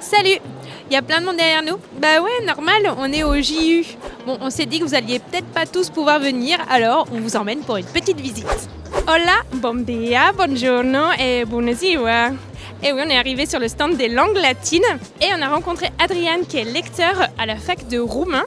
Salut! Il y a plein de monde derrière nous? Bah ouais, normal, on est au JU. Bon, on s'est dit que vous alliez peut-être pas tous pouvoir venir, alors on vous emmène pour une petite visite. Hola, bon dia, buongiorno et buonasera. Et oui, on est arrivé sur le stand des langues latines et on a rencontré Adrian qui est lecteur à la fac de roumain.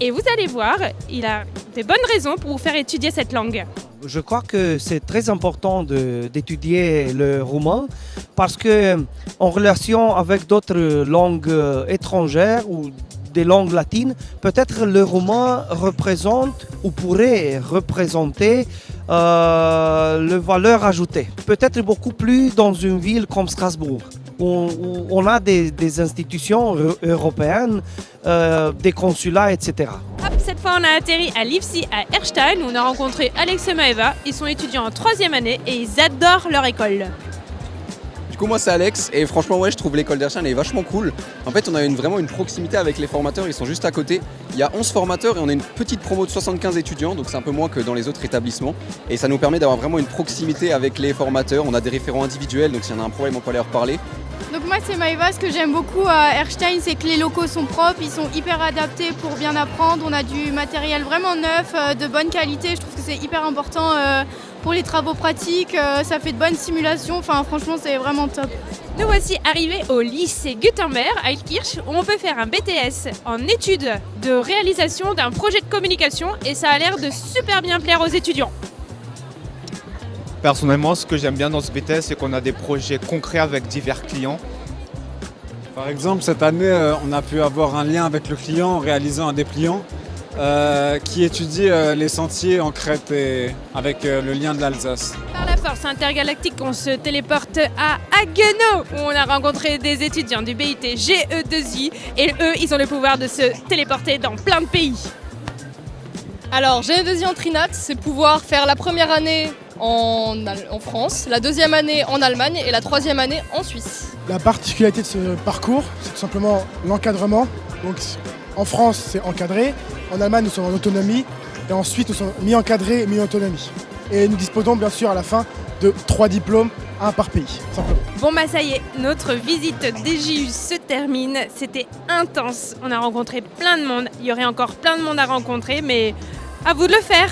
Et vous allez voir, il a des bonnes raisons pour vous faire étudier cette langue. Je crois que c'est très important d'étudier le roumain parce que en relation avec d'autres langues étrangères ou des langues latines, peut-être le roumain représente ou pourrait représenter le valeur ajoutée. Peut-être beaucoup plus dans une ville comme Strasbourg, où on a des institutions européennes, des consulats, etc. Hop, cette fois, on a atterri à l'IFSI à Erstein où on a rencontré Alex et Maëva. Ils sont étudiants en 3e année et ils adorent leur école. Du coup, moi c'est Alex et franchement je trouve l'école d'Erstein est vachement cool. En fait on a vraiment une proximité avec les formateurs, ils sont juste à côté. Il y a 11 formateurs et on a une petite promo de 75 étudiants, donc c'est un peu moins que dans les autres établissements. Et ça nous permet d'avoir vraiment une proximité avec les formateurs, on a des référents individuels, donc s'il y en a un problème on peut aller leur parler. Donc moi c'est Maëva, ce que j'aime beaucoup à Erstein c'est que les locaux sont propres, ils sont hyper adaptés pour bien apprendre, on a du matériel vraiment neuf, de bonne qualité, je trouve que c'est hyper important pour les travaux pratiques, ça fait de bonnes simulations, enfin franchement c'est vraiment top. Nous voici arrivés au lycée Gutenberg à Ilkirch où on peut faire un BTS en études de réalisation d'un projet de communication et ça a l'air de super bien plaire aux étudiants. Personnellement, ce que j'aime bien dans ce BTS, c'est qu'on a des projets concrets avec divers clients. Par exemple, cette année, on a pu avoir un lien avec le client en réalisant un dépliant qui étudie les sentiers en Crète et avec le lien de l'Alsace. Par la force intergalactique, on se téléporte à Haguenau où on a rencontré des étudiants du BIT GE2I et eux, ils ont le pouvoir de se téléporter dans plein de pays. Alors, GE2I en Trinat, c'est pouvoir faire la première année en France, la deuxième année en Allemagne et la troisième année en Suisse. La particularité de ce parcours, c'est tout simplement l'encadrement. Donc, en France, c'est encadré. En Allemagne, nous sommes en autonomie. Et ensuite, nous sommes mi-encadrés et mi-autonomie. Et nous disposons bien sûr à la fin de 3 diplômes, un par pays, simplement. Bon bah ça y est, notre visite des JU se termine. C'était intense. On a rencontré plein de monde. Il y aurait encore plein de monde à rencontrer, mais à vous de le faire.